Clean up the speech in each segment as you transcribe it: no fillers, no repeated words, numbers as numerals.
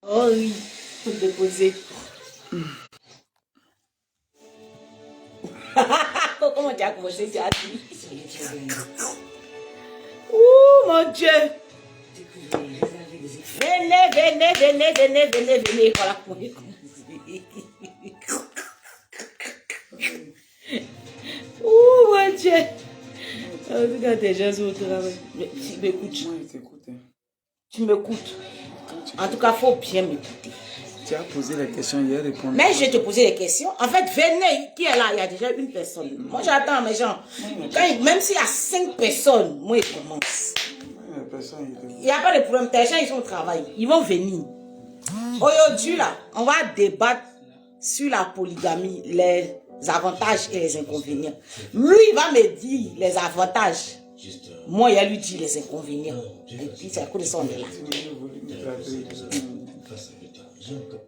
Oh oui, faut déposer. Comment tu as commencé, tu as dit? Ouh, mon Dieu. Venez, venez, venez, venez, venez, venez. Voilà. Ouh, mon Dieu. Regarde tes gens au travail. Tu m'écoutes. Tu m'écoutes. En tout cas, il faut bien m'écouter. Tu as posé les questions hier, répondre. Mais je vais te poser les questions. En fait, venez, qui est là? Il y a déjà une personne. Moi, j'attends mes gens. Même s'il y a 5 personnes, moi, je commence. Il n'y a pas de problème. Tes gens, ils sont au travail. Ils vont venir. Aujourd'hui, là, on va débattre sur la polygamie, les avantages et les inconvénients. Lui, il va me dire les avantages. Moi, il va lui dire les inconvénients. Et puis, c'est à cause de ça, on est là.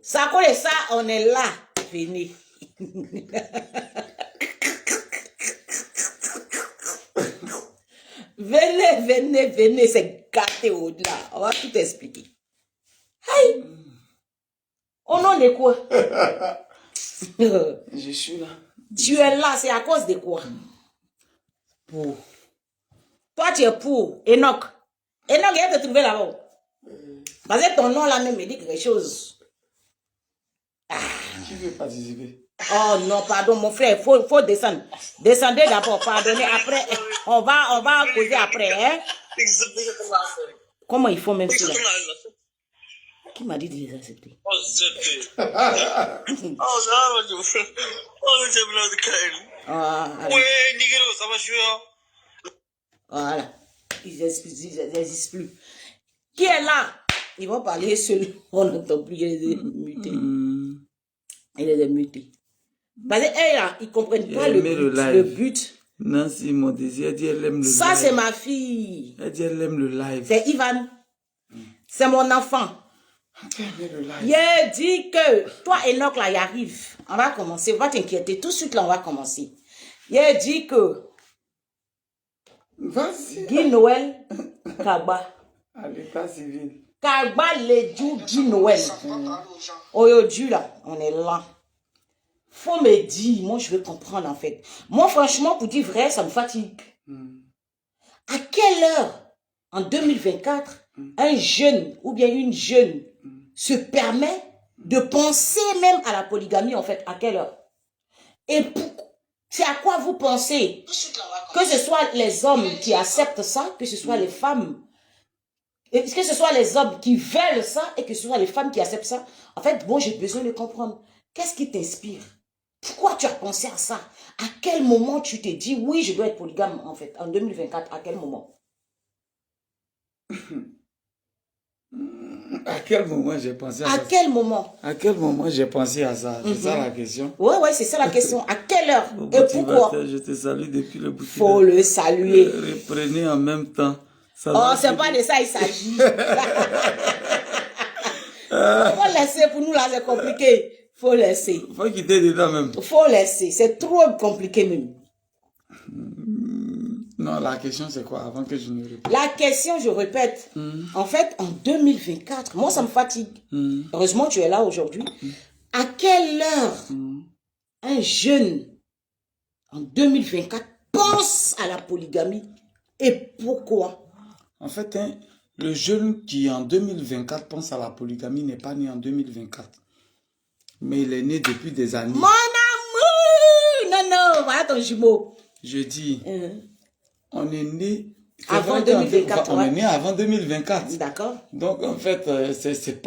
C'est à cause de ça, on est là. Venez. Venez, venez, venez, c'est gâté au-delà. On va tout expliquer. Aïe! Au nom de quoi? Je suis là. Tu es là, c'est à cause de quoi? Pour. Toi, tu es pour Enoch. Enoch, il va te trouver là-bas. Parce que ton nom là même me dit quelque chose. Qui veut participer? Oh non, pardon, mon frère, il faut descendre. Descendez d'abord, pardonnez. Après, on va causer après. Hein? Comment il faut même cela? Qui m'a dit de les accepter? Voilà. Ils n'existent plus. Qui est là? Ils vont parler seul. On n'entend plus. Il est muté. Il est muté. Parce que là, ils ne comprennent pas le but. Nancy, mon désir, elle dit elle aime le live. Ça, c'est ma fille. Elle dit elle aime le live. C'est Ivan. C'est mon enfant. Il dit que toi, Enoch, là, il arrive. On va commencer. On va t'inquiéter. Tout de suite, là, on va commencer. Il dit que Guy Noël Kagba. À l'état civil. Kagba le Guy Noël. Aujourd'hui, là, on est là. Faut me dire, moi, je veux comprendre, en fait. Moi, franchement, pour dire vrai, ça me fatigue. À quelle heure, en 2024, un jeune ou bien une jeune se permet de penser même à la polygamie, en fait, à quelle heure? Et c'est à quoi vous pensez? Que ce soit les hommes qui acceptent ça, que ce soit les femmes, que ce soit les hommes qui veulent ça, et que ce soit les femmes qui acceptent ça. En fait, moi, j'ai besoin de comprendre. Qu'est-ce qui t'inspire? Pourquoi tu as pensé à ça? À quel moment tu t'es dit, oui, je dois être polygame, en fait, en 2024, à quel moment? À quel moment j'ai pensé à ça? À quel moment? À quel moment j'ai pensé à ça? C'est ça la question? Oui, c'est ça la question. À quelle heure? Et pourquoi? Je te salue depuis le bout. Faut le saluer. Reprenez en même temps. Oh, c'est pas de ça il s'agit. Faut laisser, pour nous là, c'est compliqué. Faut laisser. Faut quitter dedans même. Faut laisser. C'est trop compliqué même. Non, la question c'est quoi avant que je ne réponde? La question, je répète, en fait, en 2024, moi ça me fatigue. Heureusement, tu es là aujourd'hui. À quelle heure un jeune en 2024 pense à la polygamie et pourquoi? En fait, le jeune qui en 2024 pense à la polygamie n'est pas né en 2024. Mais il est né depuis des années. Mon amour! Non, voilà ton jumeau. Je dis, on est né... Avant 2024. On est né avant 2024. D'accord. Donc, en fait, c'est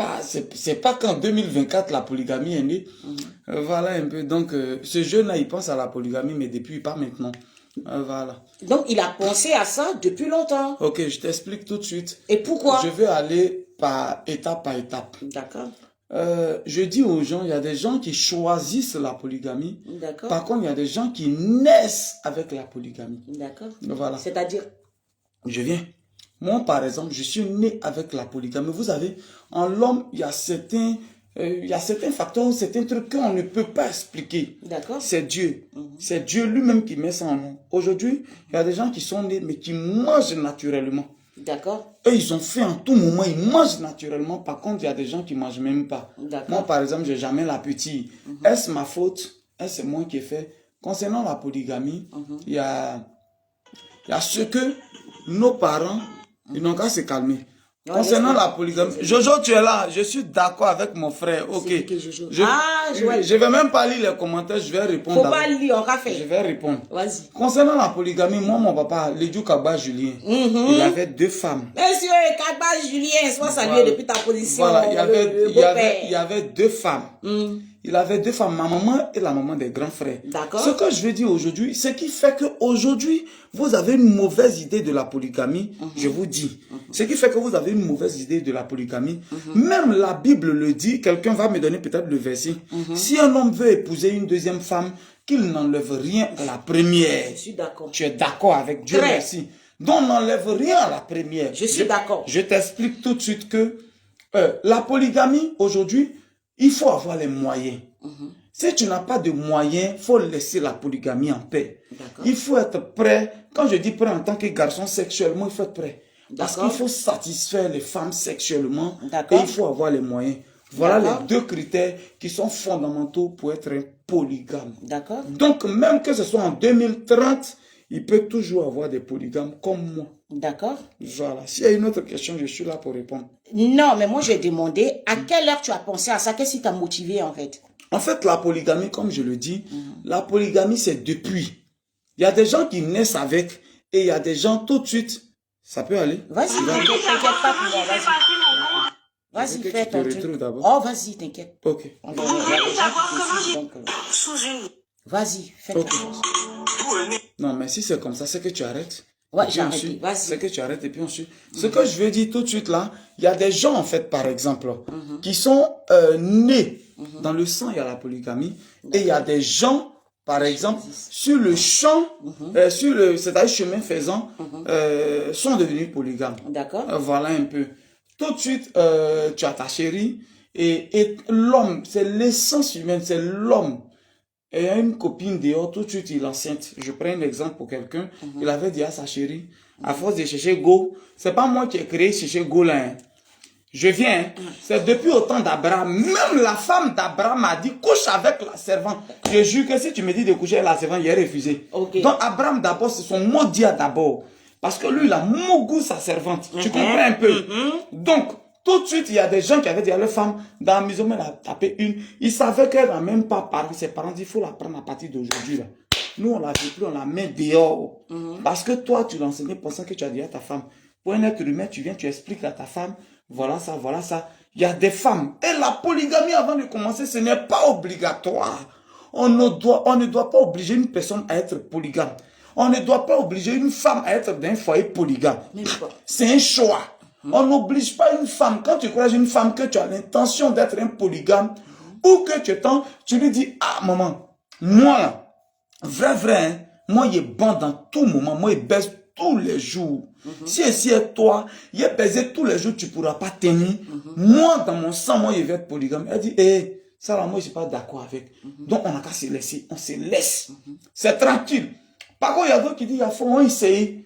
pas qu'en 2024 la polygamie est née. Voilà un peu. Donc, ce jeune-là, il pense à la polygamie, mais depuis, pas maintenant. Voilà. Donc, il a pensé à ça depuis longtemps. Ok, je t'explique tout de suite. Et pourquoi? Je vais aller par étape. D'accord. Je dis aux gens, il y a des gens qui choisissent la polygamie. D'accord. Par contre, il y a des gens qui naissent avec la polygamie. D'accord. Voilà. C'est-à-dire? Je viens. Moi, par exemple, je suis né avec la polygamie. Vous savez, en l'homme, il y a certains facteurs, certains trucs qu'on ne peut pas expliquer. D'accord. C'est Dieu. C'est Dieu lui-même qui met ça en nous. Aujourd'hui, il y a des gens qui sont nés, mais qui mangent naturellement. D'accord. Eux, ils ont fait en tout moment, ils mangent naturellement. Par contre, il y a des gens qui ne mangent même pas. Moi, par exemple, je n'ai jamais l'appétit. Est-ce ma faute? Est-ce c'est moi qui ai fait? Concernant la polygamie, il y a ce que nos parents, ils n'ont qu'à se calmer. Concernant la polygamie, Jojo, tu es là, je suis d'accord avec mon frère, ok. Je vais même pas lire les commentaires, je vais répondre. Faut pas lire, on va faire. Je vais répondre. Vas-y. Concernant la polygamie, moi, mon papa, Lédiou Kaba Julien, il avait 2 femmes. Monsieur Kaba Julien, sois salué depuis ta position. Voilà, il y avait 2 femmes. Il avait 2 femmes, ma maman et la maman des grands frères. D'accord. Ce que je veux dire aujourd'hui, ce qui fait qu'aujourd'hui, vous avez une mauvaise idée de la polygamie, je vous dis. Ce qui fait que vous avez une mauvaise idée de la polygamie, même la Bible le dit, quelqu'un va me donner peut-être le verset. Si un homme veut épouser une deuxième femme, qu'il n'enlève rien à la première. Je suis d'accord. Tu es d'accord avec Dieu, merci. Donc n'enlève rien à la première. Je suis d'accord. Je t'explique tout de suite que la polygamie, aujourd'hui, il faut avoir les moyens. Si tu n'as pas de moyens, il faut laisser la polygamie en paix. Il faut être prêt. Quand je dis prêt en tant que garçon sexuellement, il faut être prêt. Parce qu'il faut satisfaire les femmes sexuellement et il faut avoir les moyens. Voilà les 2 critères qui sont fondamentaux pour être un polygame. D'accord. Donc, même que ce soit en 2030, il peut toujours avoir des polygames comme moi. D'accord. Voilà. S'il y a une autre question, je suis là pour répondre. Non, mais moi, j'ai demandé à quelle heure tu as pensé à ça? Qu'est-ce qui t'a motivé, en fait? En fait, la polygamie, comme je le dis, la polygamie, c'est depuis. Il y a des gens qui naissent avec et il y a des gens tout de suite. Ça peut aller? Vas-y, t'inquiète pas pour moi, vas-y. Vas-y, fais ton truc. Oh, vas-y, t'inquiète. Ok. Vas-y, fais ton truc. Non, mais si c'est comme ça, c'est que tu arrêtes. Ouais, j'ai arrêté, vas-y. C'est que tu arrêtes et puis on suit. Ce que je veux dire tout de suite là, il y a des gens en fait, par exemple, qui sont nés dans le sang, il y a la polygamie. Et il y a des gens, par exemple, sur le champ, c'est-à-dire chemin faisant, sont devenus polygames. D'accord. Voilà un peu. Tout de suite, tu as ta chérie et l'homme, c'est l'essence humaine, c'est l'homme. Et il y a une copine dehors, tout de suite il est enceinte. Je prends un exemple pour quelqu'un. Il avait dit à sa chérie, à force de chercher Go, c'est pas moi qui ai créé chercher Go là. Hein. Je viens, hein. C'est depuis au temps d'Abraham. Même la femme d'Abraham a dit, couche avec la servante. Je jure que si tu me dis de coucher avec la servante, il a refusé. Okay. Donc Abraham d'abord, c'est son maudit d'abord. Parce que lui, il a mogu sa servante. Tu comprends un peu? Donc, tout de suite, il y a des gens qui avaient dit à leur femme, dans la maison, elle a tapé une. Ils savaient qu'elle n'a même pas parlé. Ses parents disent, il faut la prendre à partir d'aujourd'hui. Nous, on la veut plus, on la met dehors. Parce que toi, tu l'enseignais pensant que tu as dit à ta femme. Pour un être humain, tu viens, tu expliques à ta femme, voilà ça, voilà ça. Il y a des femmes. Et la polygamie, avant de commencer, ce n'est pas obligatoire. On ne doit pas obliger une personne à être polygame. On ne doit pas obliger une femme à être d'un foyer polygame. C'est un choix. On n'oblige pas une femme. Quand tu encourages une femme que tu as l'intention d'être un polygame, ou que tu lui dis, ah maman, moi là, vrai, hein, moi il est bon dans tout moment, moi il baise tous les jours. Si est toi, il est baisé tous les jours, tu ne pourras pas tenir. Moi dans mon sang, moi il va être polygame. Elle dit, ça là, moi je ne suis pas d'accord avec. Donc on n'a qu'à se laisser, on se laisse. C'est tranquille. Par contre, il y a d'autres qui disent, il faut essayer.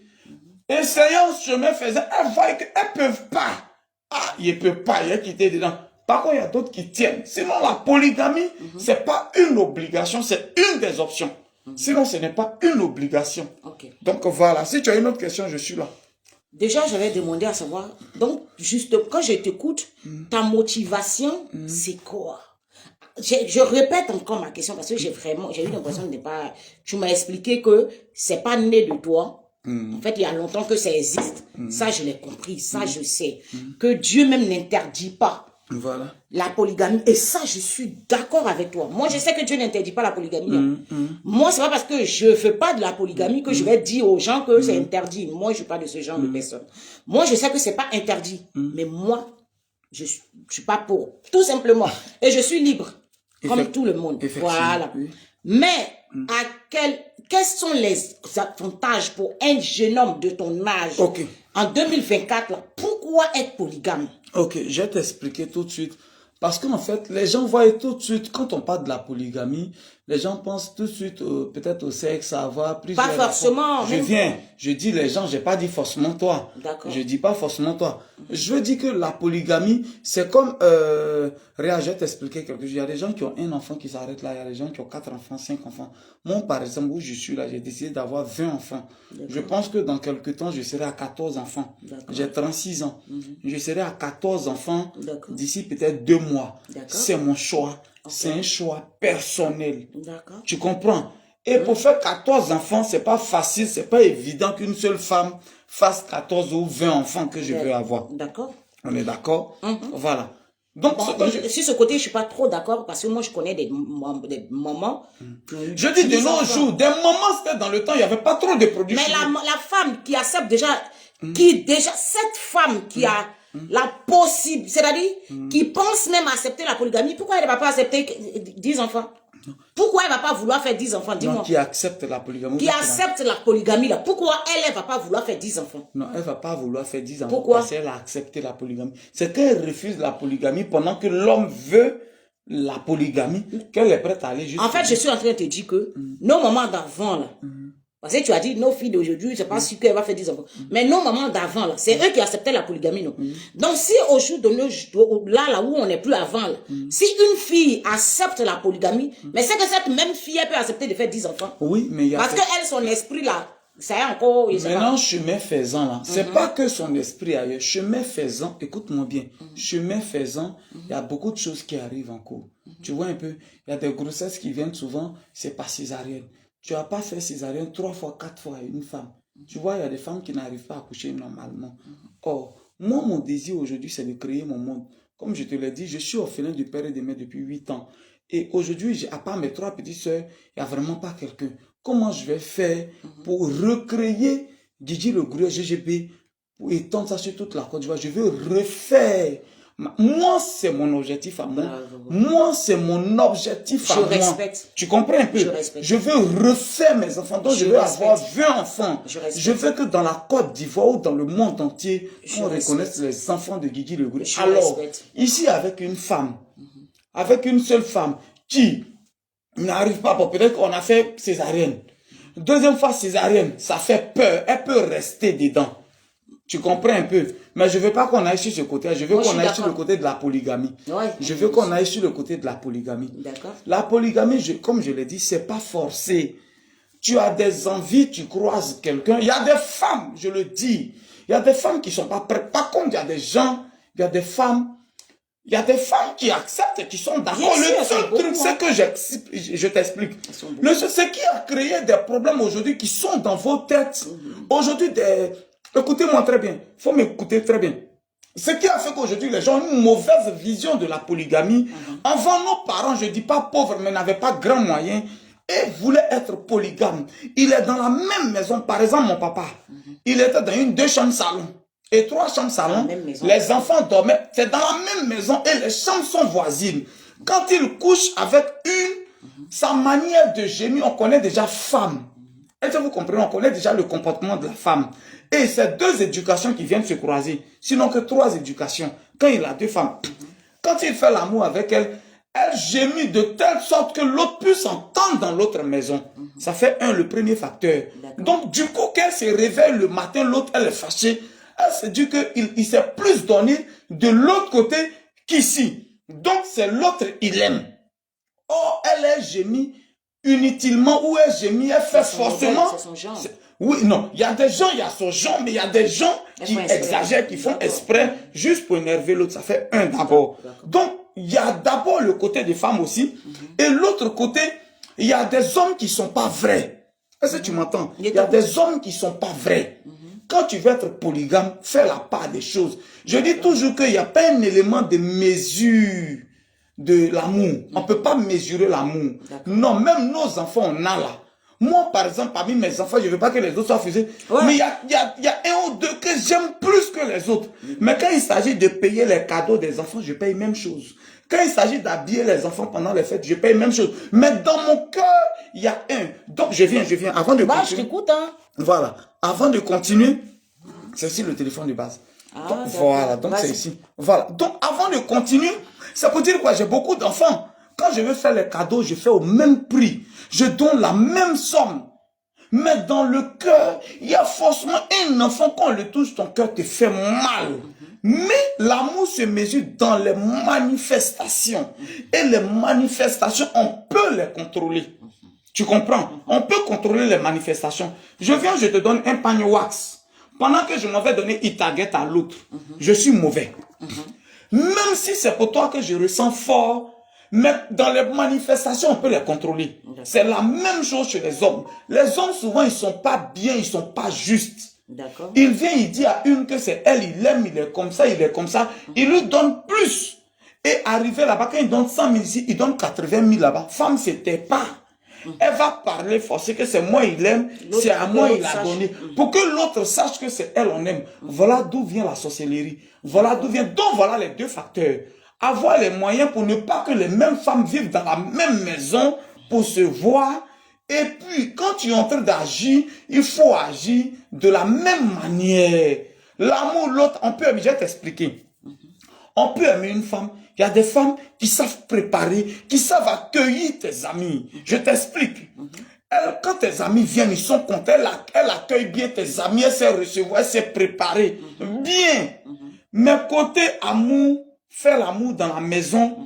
Essayant ce chemin faisant, elles voient qu'elles ne peuvent pas. Ah, ils ne peuvent pas, il y a quitté dedans. Par contre, il y a d'autres qui tiennent. Sinon, la polygamie, ce n'est pas une obligation, c'est une des options. Sinon, ce n'est pas une obligation. Okay. Donc voilà, si tu as une autre question, je suis là. Déjà, j'avais demandé à savoir, donc, juste quand je t'écoute, ta motivation, c'est quoi? Je répète encore ma question parce que j'ai eu l'impression de ne pas... Tu m'as expliqué que c'est pas né de toi. En fait, il y a longtemps que ça existe. Ça, je l'ai compris. Ça, je sais. Que Dieu même n'interdit pas la polygamie. Et ça, je suis d'accord avec toi. Moi, je sais que Dieu n'interdit pas la polygamie. Moi, c'est pas parce que je ne fais pas de la polygamie que je vais dire aux gens que c'est interdit. Moi, je ne suis pas de ce genre de personne. Moi, je sais que c'est pas interdit. Mais moi, je suis pas pour. Tout simplement. Et je suis libre. Comme tout le monde. Voilà. Mais, quels sont les avantages pour un jeune homme de ton âge en 2024, là, pourquoi être polygame? Ok, je vais t'expliquer tout de suite. Parce qu'en fait, les gens voient tout de suite, quand on parle de la polygamie, les gens pensent tout de suite peut-être au sexe, à avoir plusieurs... Pas forcément. Je dis les gens, j'ai pas dit forcément toi. D'accord. Je dis pas forcément toi. Je veux dire que la polygamie, c'est comme... Réa, je vais t'expliquer quelque chose. Il y a des gens qui ont un enfant qui s'arrête là, il y a des gens qui ont 4 enfants, 5 enfants. Moi, par exemple, où je suis là, j'ai décidé d'avoir 20 enfants. Je pense que dans quelques temps, je serai à 14 enfants. J'ai 36 ans. Je serai à 14 enfants d'ici peut-être 2 mois. C'est mon choix. C'est un choix personnel. Tu comprends? Et pour faire 14 enfants, c'est pas facile, c'est pas évident qu'une seule femme fasse 14 ou 20 enfants que je veux avoir. D'accord. On est d'accord? Voilà. Donc, bon, sur ce côté, je suis pas trop d'accord parce que moi, je connais des mamans. Je dis de nos jours, des mamans, c'était dans le temps, il n'y avait pas trop de produits. Mais la femme qui accepte déjà, cette femme qui a la possible, c'est-à-dire, qui pense même accepter la polygamie, pourquoi elle ne va pas accepter 10 enfants? Pourquoi elle ne va pas vouloir faire 10 enfants? Dis-moi. Qui accepte la polygamie. Qui accepte la polygamie, là. Pourquoi elle ne va pas vouloir faire 10 enfants? Non, elle ne va pas vouloir faire 10 enfants. Pourquoi? Parce qu'elle a accepté la polygamie. C'est qu'elle refuse la polygamie pendant que l'homme veut la polygamie, qu'elle est prête à aller jusqu'à... En fait, je suis en train de te dire que nos mamans d'avant, là, parce que tu as dit, nos filles d'aujourd'hui, c'est pas sûr qu'elle va faire 10 enfants. Mais nos mamans d'avant, là, c'est eux qui acceptaient la polygamie, non? Donc, si aujourd'hui, là où on n'est plus avant, là, si une fille accepte la polygamie, mais c'est que cette même fille, elle peut accepter de faire 10 enfants. Oui, mais il y a... Parce qu'elle, son esprit, là, ça est encore... Maintenant, chemin faisant, là, c'est pas que son esprit ailleurs. Chemin faisant, écoute-moi bien, chemin faisant, il y a beaucoup de choses qui arrivent en cours. Tu vois un peu, il y a des grossesses qui viennent souvent, c'est pas césarienne. Tu n'as pas fait césarienne 3 fois, 4 fois à une femme. Tu vois, il y a des femmes qui n'arrivent pas à accoucher normalement. Or, moi, mon désir aujourd'hui, c'est de créer mon monde. Comme je te l'ai dit, je suis orphelin de père et de mère depuis 8 ans. Et aujourd'hui, à part mes 3 petites sœurs, il n'y a vraiment pas quelqu'un. Comment je vais faire pour recréer Gigi Le Gruyère GGB pour étendre ça sur toute la Côte d'Ivoire? Je veux refaire. Moi, c'est mon objectif à moi. Moi, c'est mon objectif à moi. Je respecte. Tu comprends un peu? Je veux refaire mes enfants. Donc, je veux avoir 20 enfants. Je veux que dans la Côte d'Ivoire ou dans le monde entier, on reconnaisse les enfants de Gigi Le Gruyère. Alors, ici, avec une femme, avec une seule femme qui n'arrive pas, peut-être qu'on a fait césarienne. Deuxième fois césarienne, ça fait peur. Elle peut rester dedans. Tu comprends un peu? Mais je veux pas qu'on aille sur ce côté. Je veux qu'on aille sur le côté de la polygamie. Je veux qu'on aille sur le côté de la polygamie. La polygamie, comme je l'ai dit, c'est pas forcé. Tu as des envies, tu croises quelqu'un. Il y a des femmes, je le dis. Il y a des femmes qui sont pas prêtes. Par contre, il y a des gens, il y a des femmes. Il y a des femmes qui acceptent et qui sont d'accord. Le seul truc, c'est que je t'explique. Ce qui a créé des problèmes aujourd'hui qui sont dans vos têtes. Aujourd'hui, écoutez-moi très bien. Il faut m'écouter très bien. Ce qui a fait qu'aujourd'hui, les gens ont une mauvaise vision de la polygamie. Avant, nos parents, je ne dis pas pauvres, mais n'avaient pas grand moyen et voulaient être polygames. Il est dans la même maison. Par exemple, mon papa, il était dans 2 chambres salon et 3 chambres salon. Les enfants dormaient. C'est dans la même maison et les chambres sont voisines. Quand il couche avec sa manière de gémir, on connaît déjà femme. Est-ce que vous comprenez? On connaît déjà le comportement de la femme. Et c'est 2 éducations qui viennent se croiser. Sinon que 3 éducations. Quand il a 2 femmes, quand il fait l'amour avec elle, elle gémit de telle sorte que l'autre puisse entendre dans l'autre maison. Ça fait le premier facteur. Donc du coup, qu'elle se réveille le matin, l'autre, elle est fâchée. Elle se dit qu'il s'est plus donné de l'autre côté qu'ici. Donc c'est l'autre, il aime. Or, elle est gémie inutilement ou elle gémit, elle fait forcément. C'est son genre. Oui, non, il y a des gens, il y a son genre, mais il y a des gens qui exagèrent, qui font exprès, juste pour énerver l'autre. Ça fait un d'abord. Donc, il y a d'abord le côté des femmes aussi, et l'autre côté, il y a des hommes qui sont pas vrais. Est-ce que tu m'entends? Il y a des hommes qui sont pas vrais. Quand tu veux être polygame, fais la part des choses. Je dis toujours qu'il n'y a pas un élément de mesure de l'amour. On ne peut pas mesurer l'amour. Non, même nos enfants, on a là. Moi, par exemple, parmi mes enfants, je ne veux pas que les autres soient fusés. Mais il y a 1 ou 2 que j'aime plus que les autres. Mais quand il s'agit de payer les cadeaux des enfants, je paye même chose. Quand il s'agit d'habiller les enfants pendant les fêtes, je paye même chose. Mais dans mon cœur, il y a un. Donc, je viens. Avant de continuer. Je t'écoute, hein. Voilà. Avant de continuer, c'est aussi le téléphone de base. Donc, voilà, donc c'est ici. Voilà. Donc, avant de continuer, ça peut dire quoi? J'ai beaucoup d'enfants. Quand je veux faire les cadeaux, je fais au même prix. Je donne la même somme. Mais dans le cœur, il y a forcément un enfant, quand on le touche, ton cœur te fait mal. Mais l'amour se mesure dans les manifestations. Et les manifestations, on peut les contrôler. Tu comprends? On peut contrôler les manifestations. Je viens, je te donne un pagne wax. Pendant que je m'en vais donner Itaguette à l'autre, je suis mauvais. Même si c'est pour toi que je ressens fort, mais dans les manifestations, on peut les contrôler. C'est la même chose chez les hommes. Les hommes, souvent, ils sont pas bien, ils sont pas justes. Il vient, il dit à une que c'est elle, il l'aime, il est comme ça, il est comme ça. Il lui donne plus. Et arrivé là-bas, quand il donne 100 000 ici, il donne 80 000 là-bas. Femme, c'était pas. Elle va parler forcément que c'est moi il aime, c'est à moi il a donné. Pour que l'autre sache que c'est elle on aime. Voilà d'où vient la sorcellerie. Voilà d'où vient. Donc voilà les deux facteurs. Avoir les moyens pour ne pas que les mêmes femmes vivent dans la même maison pour se voir. Et puis quand tu es en train d'agir, il faut agir de la même manière. L'amour, l'autre, on peut aimer, je vais t'expliquer. On peut aimer une femme. Il y a des femmes qui savent préparer, qui savent accueillir tes amis. Je t'explique. Quand tes amis viennent, ils sont contents. Elle accueille bien tes amis, elle sait recevoir, elle sait préparer. Bien. Mais côté amour, faire l'amour dans la maison,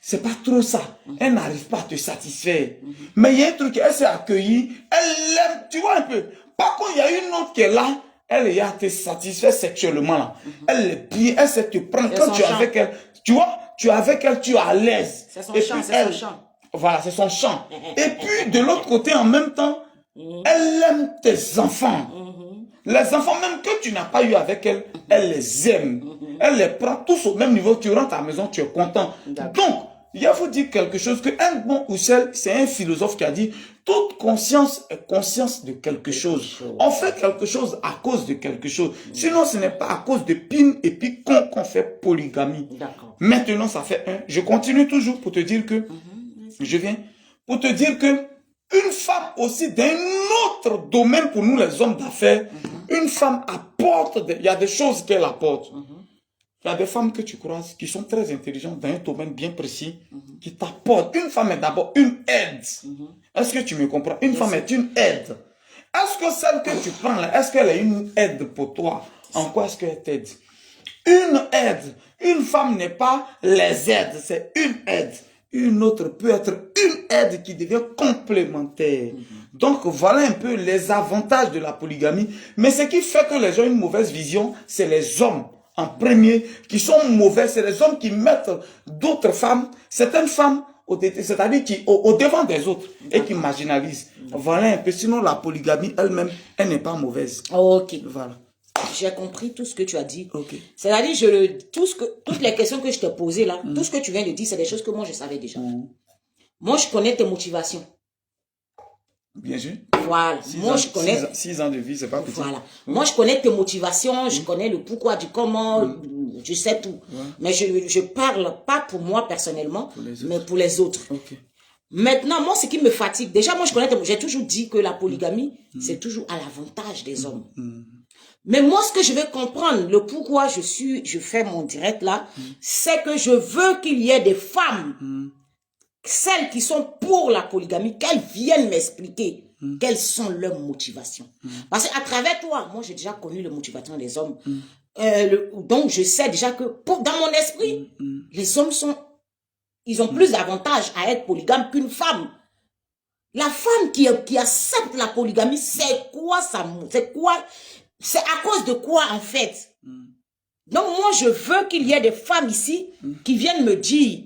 c'est pas trop ça. Elle n'arrive pas à te satisfaire. Mais il y a un truc, elle s'est accueillie, elle l'aime, tu vois un peu. Par contre, il y a une autre qui est là, elle est à te satisfaire sexuellement là. Elle est bien, elle sait te prendre. Quand tu es avec elle, tu vois, tu es avec elle, tu es à l'aise. C'est son chant, c'est son chant. Voilà, c'est son chant. Et puis, de l'autre côté, en même temps, elle aime tes enfants. Les enfants, même que tu n'as pas eu avec elle, elle les aime. Elle les prend tous au même niveau. Tu rentres à la maison, tu es content. Donc, il y a vous dire quelque chose que un bon Husserl, c'est un philosophe qui a dit, toute conscience est conscience de quelque chose. On fait quelque chose à cause de quelque chose. Sinon, ce n'est pas à cause de pin et puis qu'on fait polygamie. Maintenant, ça fait un. Je continue toujours pour te dire que, je viens, pour te dire que, une femme aussi d'un autre domaine pour nous les hommes d'affaires, une femme apporte, il y a des choses qu'elle apporte. Il y a des femmes que tu croises qui sont très intelligentes dans un domaine bien précis, qui t'apportent. Une femme est d'abord une aide. Est-ce que tu me comprends? Une femme est une aide. Est-ce que celle que tu prends là, est-ce qu'elle est une aide pour toi? En quoi est-ce qu'elle t'aide? Une aide. Une femme n'est pas les aides, c'est une aide. Une autre peut être une aide qui devient complémentaire. Donc voilà un peu les avantages de la polygamie. Mais ce qui fait que les gens ont une mauvaise vision, c'est les hommes en premier qui sont mauvais. C'est les hommes qui mettent d'autres femmes, certaines femmes, c'est-à-dire qui au devant des autres et qui marginalisent. Voilà un peu. Sinon la polygamie elle-même, elle n'est pas mauvaise. Ok. Voilà. J'ai compris tout ce que tu as dit. Okay. C'est-à-dire, toutes les questions que je t'ai posées là, tout ce que tu viens de dire, c'est des choses que moi je savais déjà. Moi, je connais tes motivations. Bien sûr. Voilà. Moi, je connais. 6 ans de vie, c'est pas petit. Voilà. Moi, je connais tes motivations, je connais le pourquoi, du comment, je sais tout. Mais je parle pas pour moi personnellement, mais pour les autres. Okay. Maintenant, moi, ce qui me fatigue, déjà, moi, j'ai toujours dit que la polygamie, c'est toujours à l'avantage des hommes. Mais moi, ce que je veux comprendre, le pourquoi je fais mon direct là, c'est que je veux qu'il y ait des femmes, celles qui sont pour la polygamie, qu'elles viennent m'expliquer quelles sont leurs motivations. Parce qu'à travers toi, moi, j'ai déjà connu les motivations des hommes. Donc, je sais déjà que, dans mon esprit, les hommes ils ont plus d'avantages à être polygames qu'une femme. La femme qui accepte la polygamie, c'est quoi ça? C'est à cause de quoi, en fait? Donc, moi, je veux qu'il y ait des femmes ici qui viennent me dire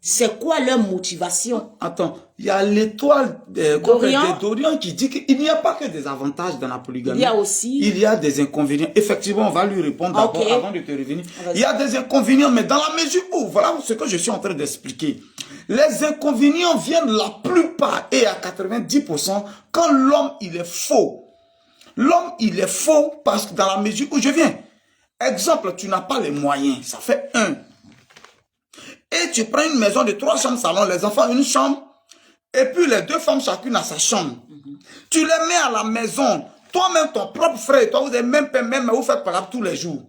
c'est quoi leur motivation. Attends, il y a l'étoile d'Orient qui dit qu'il n'y a pas que des avantages dans la polygamie. Il y a aussi... Il y a des inconvénients. Effectivement, on va lui répondre d'abord avant de te revenir. Il y a des inconvénients, mais dans la mesure où, voilà ce que je suis en train d'expliquer. Les inconvénients viennent la plupart, et à 90%, quand l'homme, il est faux. L'homme, il est faux parce que dans la mesure où je viens. Exemple, tu n'as pas les moyens. Ça fait 1. Et tu prends une maison de 3 chambres salon, les enfants une chambre, et puis les 2 femmes chacune à sa chambre. Tu les mets à la maison. Toi-même, ton propre frère, toi, vous êtes même père, même, vous faites par là tous les jours.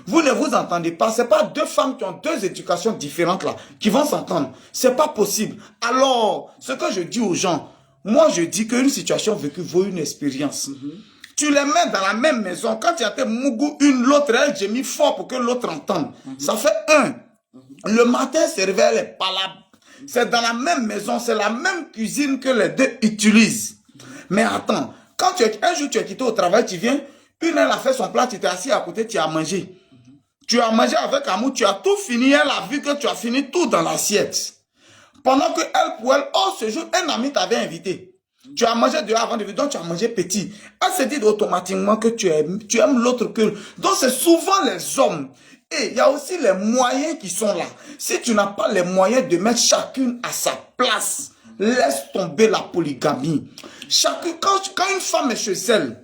Vous ne vous entendez pas. C'est pas deux femmes qui ont deux éducations différentes là, qui vont s'entendre. C'est pas possible. Alors, ce que je dis aux gens, moi je dis qu'une situation vécue vaut une expérience. Tu les mets dans la même maison. Quand tu as été mougou une, l'autre, elle gémit fort pour que l'autre entende. Ça fait un. Le matin, se réveille, elle est pas là. C'est dans la même maison, c'est la même cuisine que les deux utilisent. Mais attends, quand un jour tu es quitté au travail, tu viens, une elle a fait son plat, tu t'es assis à côté, tu as mangé. Tu as mangé avec amour, tu as tout fini, elle a vu que tu as fini tout dans l'assiette. Pendant que elle, pour elle, oh ce jour, un ami t'avait invité. Tu as mangé dehors avant de venir, donc tu as mangé petit. Elle se dit automatiquement que tu aimes l'autre que... Donc c'est souvent les hommes. Et il y a aussi les moyens qui sont là. Si tu n'as pas les moyens de mettre chacune à sa place, laisse tomber la polygamie. Quand une femme est chez elle,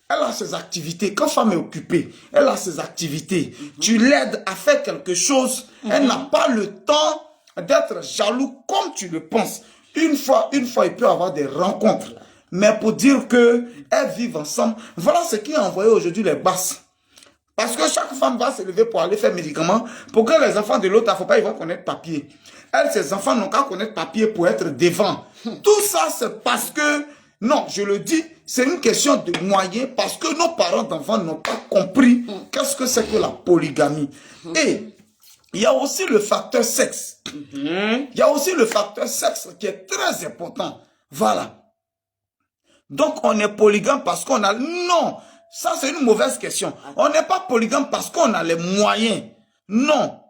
elle a ses activités. Quand une femme est occupée, elle a ses activités. Tu l'aides à faire quelque chose. Elle n'a pas le temps d'être jaloux comme tu le penses. Une fois, il peut y avoir des rencontres. Mais pour dire qu'elles vivent ensemble, voilà ce qui a envoyé aujourd'hui les basses. Parce que chaque femme va se lever pour aller faire médicaments, pour que les enfants de l'autre, il ne faut pas, ils vont connaître papier. Elles, ces enfants n'ont qu'à connaître papier pour être devant. Tout ça, c'est parce que, non, je le dis, c'est une question de moyens, parce que nos parents d'enfants n'ont pas compris qu'est-ce que c'est que la polygamie. Et il y a aussi le facteur sexe. Il y a aussi le facteur sexe qui est très important. Voilà. Donc, on est polygame parce qu'on a... Non, ça c'est une mauvaise question. On n'est pas polygame parce qu'on a les moyens. Non.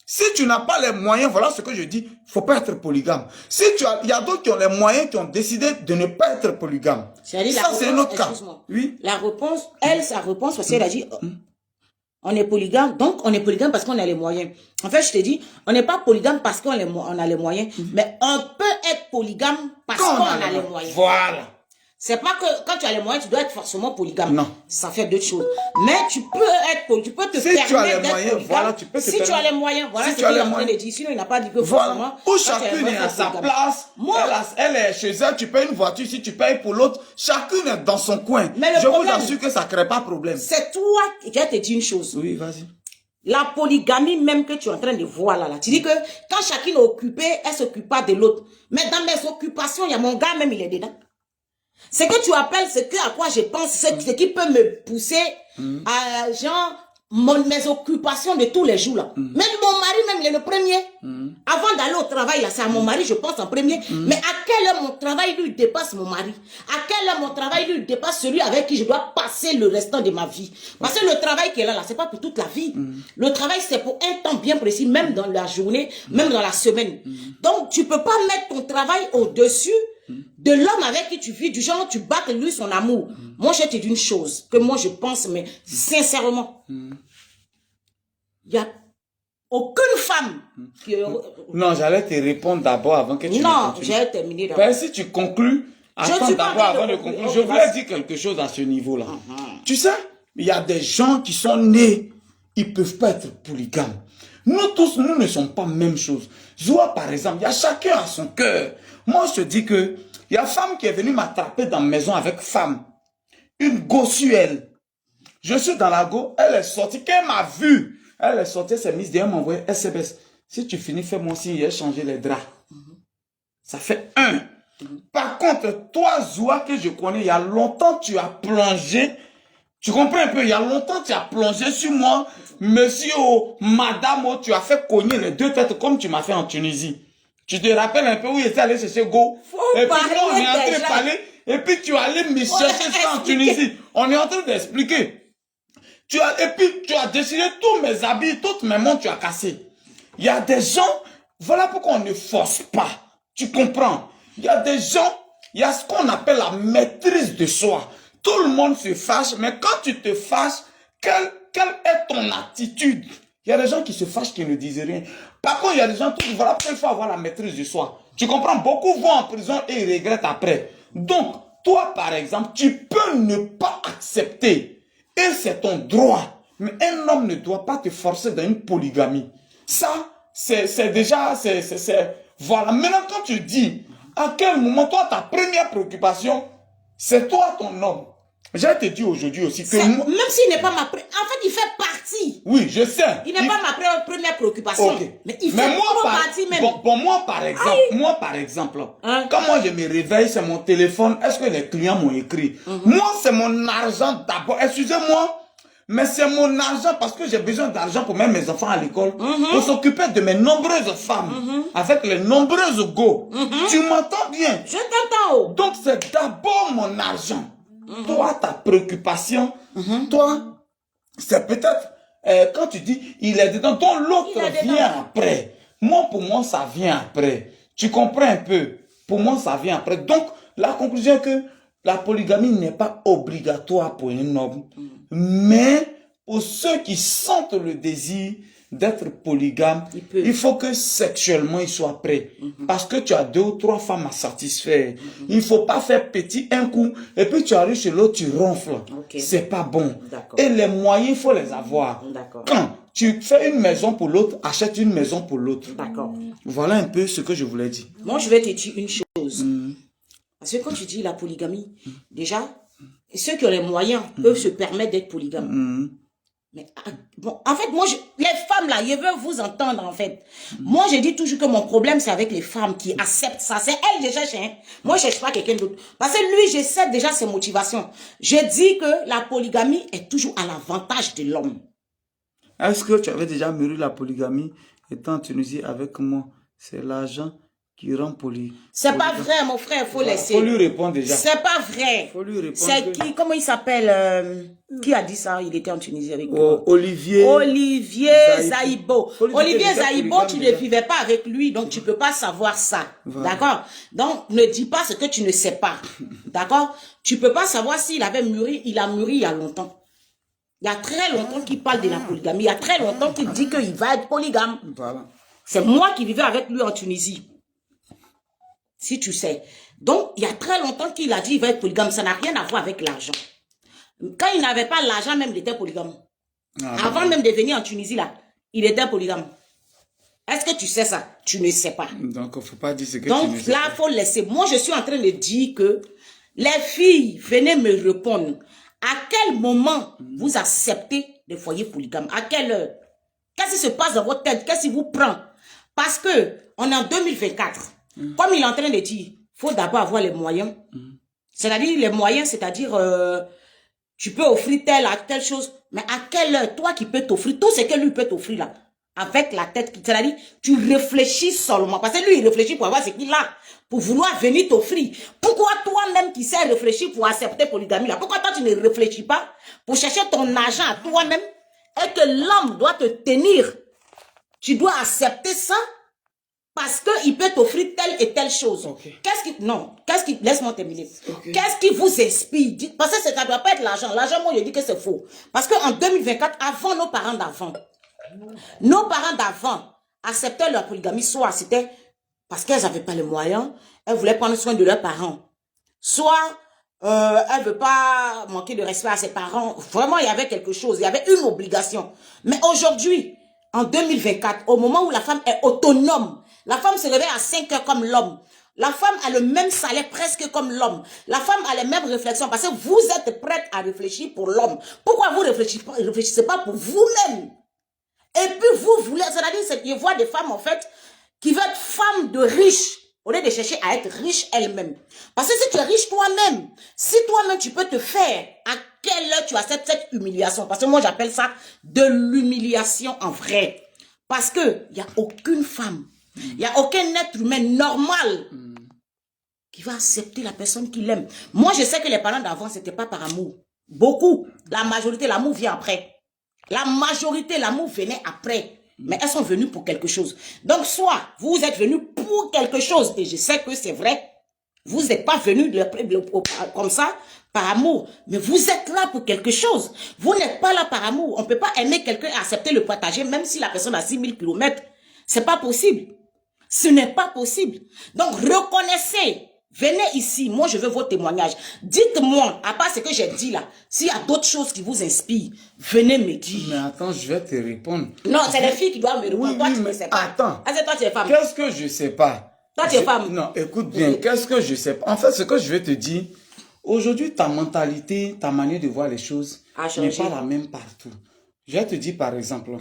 Si tu n'as pas les moyens, voilà ce que je dis, il ne faut pas être polygame. Si il y a d'autres qui ont les moyens, qui ont décidé de ne pas être polygame. Ça, c'est un autre cas. Oui. La réponse, sa réponse, parce qu'elle a dit... On est polygame, donc on est polygame parce qu'on a les moyens. En fait, je te dis, on n'est pas polygame parce qu'on a les moyens, mais on peut être polygame parce qu'on a les moyens. Voilà. C'est pas que quand tu as les moyens, tu dois être forcément polygame. Non. Ça fait d'autres choses. Mais tu peux être polygame, tu peux te permettre d'être polygame. Voilà, tu peux te si tu as les moyens, voilà ce qu'il est en train de dire. Sinon, il n'a pas dit que forcément. Où chacune est à sa place. Elle est chez elle, tu payes une voiture, si tu payes pour l'autre, chacune est dans son coin. Mais je vous assure que ça ne crée pas de problème. C'est toi qui te dit une chose. Oui, vas-y. La polygamie même que tu es en train de voir là, tu dis que quand chacune est occupée, elle ne s'occupe pas de l'autre. Mais dans mes occupations, il y a mon gars même, il est dedans. Ce que tu appelles, ce à quoi je pense, c'est ce qui peut me pousser à genre mes occupations de tous les jours là. Même mon mari même, il est le premier. Avant d'aller au travail là, c'est à mon mari je pense en premier. Mais à quelle heure mon travail lui dépasse mon mari? À quelle heure mon travail lui dépasse celui avec qui je dois passer le restant de ma vie? Parce que le travail qui est là, c'est pas pour toute la vie. Le travail c'est pour un temps bien précis, même dans la journée, même dans la semaine. Donc tu peux pas mettre ton travail au-dessus de l'homme avec qui tu vis, du genre tu battes lui son amour. Moi je te dis une chose que moi je pense, mais sincèrement, il n'y a aucune femme qui... Non, j'allais te répondre d'abord avant que tu... Non, j'allais terminer d'abord. Ben, si tu conclus, attends d'abord avant de conclure. Je voulais dire quelque chose à ce niveau-là. Tu sais, il y a des gens qui sont nés, ils ne peuvent pas être polygames. Nous tous, nous ne sommes pas la même chose. Zoa, par exemple, il y a chacun à son cœur. Moi, je te dis que il y a femme qui est venue m'attraper dans la maison avec femme. Une gossuelle. Je suis dans la go, elle est sortie. Quand elle m'a vu, elle est sortie, elle s'est mise derrière, elle m'a envoyé SMS. Si tu finis, fais-moi signe, il a changé les draps. Ça fait un. Par contre, toi, Zoa, que je connais, il y a longtemps, tu as plongé. Tu comprends un peu, il y a longtemps, tu as plongé sur moi. Monsieur, madame, tu as fait cogner les deux têtes comme tu m'as fait en Tunisie. Tu te rappelles un peu où il était allé chercher Go? Et puis là, on est en train de parler. Et puis tu es allé me chercher ça en Tunisie. On est en train d'expliquer. Et puis tu as déchiré tous mes habits, toutes mes montres, tu as cassé. Il y a des gens, voilà pourquoi on ne force pas. Tu comprends? Il y a des gens, il y a ce qu'on appelle la maîtrise de soi. Tout le monde se fâche, mais quand tu te fâches, quelle est ton attitude? Il y a des gens qui se fâchent, qui ne disent rien. Par contre, il y a des gens qui, voilà pourquoi il faut avoir la maîtrise de soi. Tu comprends? Beaucoup vont en prison et ils regrettent après. Donc, toi, par exemple, tu peux ne pas accepter. Et c'est ton droit. Mais un homme ne doit pas te forcer dans une polygamie. Ça, c'est déjà, voilà. Maintenant, quand tu dis, à quel moment, toi, ta première préoccupation, c'est toi, ton homme. J'ai te dit aujourd'hui aussi que... Même s'il n'est pas ma... En fait, il fait partie. Oui, je sais. Il n'est pas ma première préoccupation. Okay. Mais il fait partie même. Pour moi, par exemple, hein? quand moi je me réveille, c'est mon téléphone. Est-ce que les clients m'ont écrit? Moi, c'est mon argent d'abord. Excusez-moi. Mais c'est mon argent parce que j'ai besoin d'argent pour mettre mes enfants à l'école, pour s'occuper de mes nombreuses femmes, avec les nombreuses go. Tu m'entends bien? Je t'entends. Donc c'est d'abord mon argent. Toi, ta préoccupation, toi, c'est peut-être, quand tu dis, il est dedans, donc l'autre vient après. Moi, pour moi, ça vient après. Tu comprends un peu? Pour moi, ça vient après. Donc, la conclusion est que la polygamie n'est pas obligatoire pour un homme, mais pour ceux qui sentent le désir d'être polygame, il faut que sexuellement il soit prêt. Parce que tu as 2 ou 3 femmes à satisfaire. Il ne faut pas faire petit un coup et puis tu arrives chez l'autre, tu ronfles. C'est pas bon. Et les moyens, il faut les avoir. Quand tu fais une maison pour l'autre, achète une maison pour l'autre. Voilà un peu ce que je voulais dire. Moi, je vais te dire une chose. Parce que quand tu dis la polygamie, déjà, ceux qui ont les moyens peuvent se permettre d'être polygames. Mais bon, en fait, moi, les femmes là, je veux vous entendre en fait. Moi, je dis toujours que mon problème, c'est avec les femmes qui acceptent ça. C'est elles que je cherche. Hein. Moi, je ne cherche pas quelqu'un d'autre. Parce que lui, je sais déjà ses motivations. Je dis que la polygamie est toujours à l'avantage de l'homme. Est-ce que tu avais déjà mûri la polygamie étant en Tunisie avec moi? C'est l'argent qui rend poly. C'est pas vrai, mon frère, il faut laisser. Faut lui répondre déjà. C'est pas vrai. Faut lui répondre. C'est qui, comment il s'appelle, qui a dit ça? Il était en Tunisie avec moi. Olivier Zaïbo. Olivier Zaïbo, tu ne vivais pas avec lui, donc tu peux pas savoir ça. D'accord? Donc, ne dis pas ce que tu ne sais pas. D'accord? Tu peux pas savoir s'il avait mûri, il a mûri il y a longtemps. Il y a très longtemps qu'il parle de la polygamie. Il y a très longtemps qu'il dit qu'il va être polygame. Voilà. C'est moi qui vivais avec lui en Tunisie. Si tu sais. Donc, il y a très longtemps qu'il a dit qu'il va être polygame. Ça n'a rien à voir avec l'argent. Quand il n'avait pas l'argent, même, il était polygame. Avant même de venir en Tunisie, là, il était polygame. Est-ce que tu sais ça? Tu ne sais pas. Donc, il ne faut pas dire ce que donc, tu ne sais là, il faut laisser. Moi, je suis en train de dire que les filles, venez me répondre. À quel moment vous acceptez des foyers polygames? À quelle heure? Qu'est-ce qui se passe dans votre tête? Qu'est-ce qui vous prend? Parce que on est en 2024. Comme il est en train de dire, il faut d'abord avoir les moyens. C'est-à-dire, les moyens, c'est-à-dire, tu peux offrir telle chose. Mais à quelle heure? Toi qui peux t'offrir, tout ce que lui peut t'offrir là, avec la tête, c'est-à-dire, tu réfléchis seulement. Parce que lui, il réfléchit pour avoir ce qu'il a, pour vouloir venir t'offrir. Pourquoi toi-même qui sais réfléchir pour accepter polygamie là? Pourquoi toi tu ne réfléchis pas pour chercher ton argent à toi-même et que l'homme doit te tenir? Tu dois accepter ça parce qu'il peut t'offrir telle et telle chose. Laisse-moi terminer. Qu'est-ce qui vous inspire? Parce que ça ne doit pas être l'argent. L'argent, moi, je dis que c'est faux. Parce qu'en 2024, avant nos parents d'avant acceptaient leur polygamie, soit c'était parce qu'elles n'avaient pas les moyens, elles voulaient prendre soin de leurs parents. Soit elles ne veulent pas manquer de respect à ses parents. Vraiment, il y avait quelque chose, il y avait une obligation. Mais aujourd'hui, en 2024, au moment où la femme est autonome, la femme se réveille à 5 heures comme l'homme. La femme a le même salaire presque comme l'homme. La femme a les mêmes réflexions parce que vous êtes prête à réfléchir pour l'homme. Pourquoi vous réfléchissez pas pour vous-même? Et puis vous voulez, c'est-à-dire, je vois des femmes en fait qui veulent être femmes de riches au lieu de chercher à être riches elles-mêmes. Parce que si tu es riche toi-même, si toi-même tu peux te faire, à quelle heure tu acceptes cette humiliation? Parce que moi j'appelle ça de l'humiliation en vrai. Parce que il n'y a aucune femme, il n'y a aucun être humain normal qui va accepter la personne qu'il aime. Moi je sais que les parents d'avant c'était pas par amour. Beaucoup, la majorité, l'amour vient après. La majorité, l'amour venait après. Mais elles sont venues pour quelque chose. Donc, soit vous êtes venus pour quelque chose, et je sais que c'est vrai, vous n'êtes pas venus comme ça, par amour, mais vous êtes là pour quelque chose. Vous n'êtes pas là par amour. On ne peut pas aimer quelqu'un et accepter le partager, même si la personne a 6000 km. C'est pas possible. Ce n'est pas possible. Donc, reconnaissez. Venez ici, moi je veux vos témoignages. Dites-moi, à part ce que j'ai dit là, s'il y a d'autres choses qui vous inspirent, venez me dire. Mais attends, je vais te répondre. Non, c'est les filles qui doivent me répondre. Toi, tu ne sais pas. Attends. Ah, toi, tu es femme. Qu'est-ce que je sais pas? Toi, tu es femme. Non, écoute bien, qu'est-ce que je sais pas? En fait, ce que je vais te dire, Aujourd'hui, ta mentalité, ta manière de voir les choses n'est changé. pas la même partout. Je vais te dire par exemple,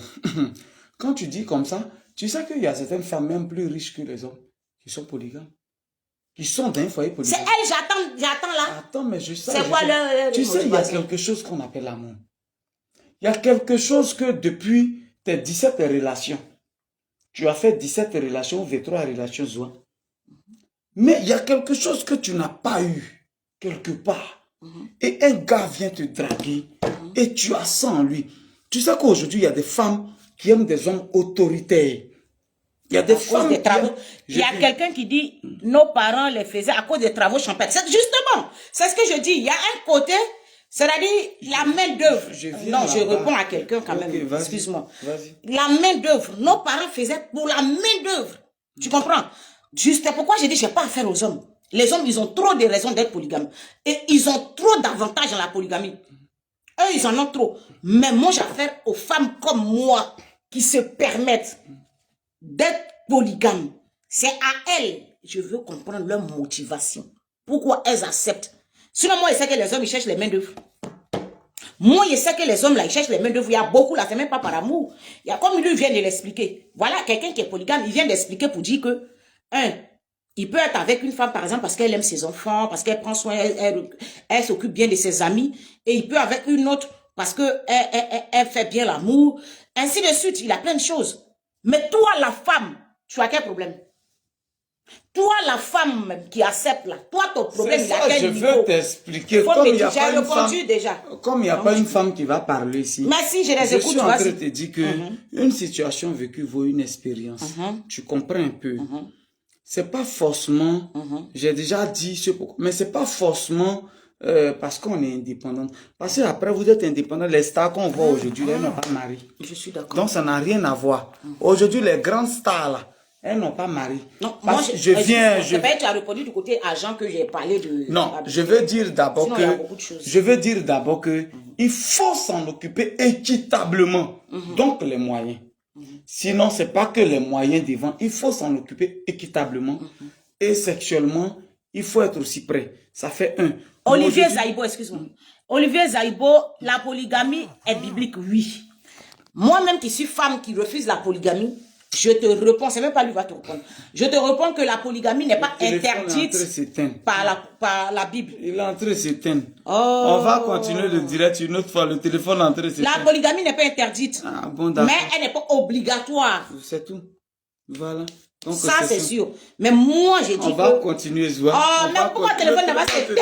quand tu dis comme ça, tu sais qu'il y a certaines femmes même plus riches que les hommes qui sont polygames. Qui sont dans un foyer polygame. C'est elle, j'attends là. Attends, mais je sais. C'est quoi le tu sais, il y a quelque chose qu'on appelle l'amour. Il y a quelque chose que depuis tes 17 relations, tu as fait 17 relations, 23 relations, Zoa. Mais il y a quelque chose que tu n'as pas eu, quelque part. Et un gars vient te draguer et tu as ça en lui. Tu sais qu'aujourd'hui, il y a des femmes qui aiment des hommes autoritaires. Il y a des femmes des travaux. Il y a quelqu'un qui dit, nos parents les faisaient à cause des travaux champêtres. Justement, c'est ce que je dis. Il y a un côté, c'est-à-dire la main d'œuvre. Non, je réponds à quelqu'un quand même. Excuse-moi. La main d'œuvre. Nos parents faisaient pour la main d'œuvre. Tu comprends? Juste pourquoi j'ai dit, j'ai pas affaire aux hommes. Les hommes, ils ont trop de raisons d'être polygames. Et ils ont trop d'avantages dans la polygamie. Eux, ils en ont trop. Mais moi, j'ai affaire aux femmes comme moi qui se permettent d'être polygames. C'est à elles, je veux comprendre leur motivation. Pourquoi elles acceptent. Sinon, moi, je sais que les hommes, ils cherchent les mains d'œuvre. Moi, je sais que les hommes, là, ils cherchent les mains d'œuvre. Il y a beaucoup, là, c'est même pas par amour. Il y a comme lui vient de l'expliquer. Voilà, quelqu'un qui est polygame, il vient d'expliquer pour dire que, il peut être avec une femme, par exemple, parce qu'elle aime ses enfants, parce qu'elle prend soin, elle s'occupe bien de ses amis. Et il peut avec une autre parce que elle fait bien l'amour. Ainsi de suite, il a plein de choses. Mais toi, la femme, tu as quel problème? Toi, la femme qui accepte là, toi, ton problème, il a quel niveau? Je veux t'expliquer. Comme il n'y a pas une femme, déjà. Comme il n'y a pas une femme qui va parler ici. Merci, je les écoute. Je suis en train de te dire que une situation vécue vaut une expérience. Tu comprends un peu. C'est pas forcément, j'ai déjà dit, mais c'est pas forcément parce qu'on est indépendant. Parce que après vous êtes indépendant, les stars qu'on voit aujourd'hui, elles n'ont pas marié. Je suis d'accord. Donc ça n'a rien à voir. Aujourd'hui, les grandes stars là, elles n'ont pas marié. Non, moi, tu as répondu du côté agent que j'ai parlé de... Non, je veux dire d'abord que, il faut s'en occuper équitablement. Donc, les moyens. Sinon, c'est pas que les moyens devant. Il faut s'en occuper équitablement. Et sexuellement, il faut être aussi prêt. Ça fait un. Olivier Zaïbo, excuse-moi. Olivier Zaïbo, la polygamie est biblique, oui. Moi-même qui suis femme qui refuse la polygamie, je te réponds, c'est même pas lui qui va te répondre. Je te réponds que la polygamie n'est pas interdite par la Bible. Il est en train de s'éteindre. On va continuer le direct une autre fois. Le téléphone est en train de s'éteindre. La polygamie n'est pas interdite. Ah, bon, d'accord. Mais elle n'est pas obligatoire. C'est tout. Voilà. Donc, ça, c'est sûr. Mais moi, j'ai dit on va continuer, Zoa. Oh, mais pourquoi le téléphone n'a pas s'éteindre?